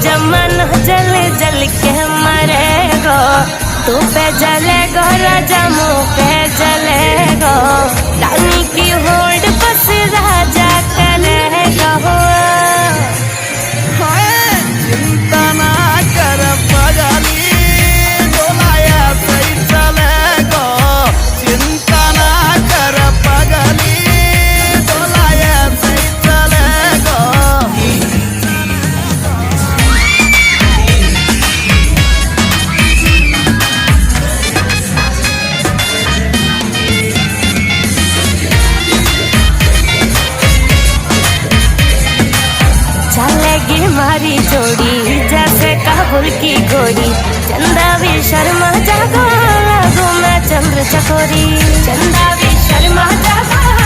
जमाना जल जल के मरेगो, तू पे जलेगो राजा मुँह पे जलेगो, रानी की होड़ बस राजा करेगा। चिंता ना कर पगली डोलाया सही चलेगो, चिंता ना कर पगली डोलाया सही चलेगो। चलेगी मारी जोड़ी जैसे काबुल की गोरी, चंदा भी शर्मा जागो लागू मैं चंद्र चकोरी, चंदा भी शर्मा जागो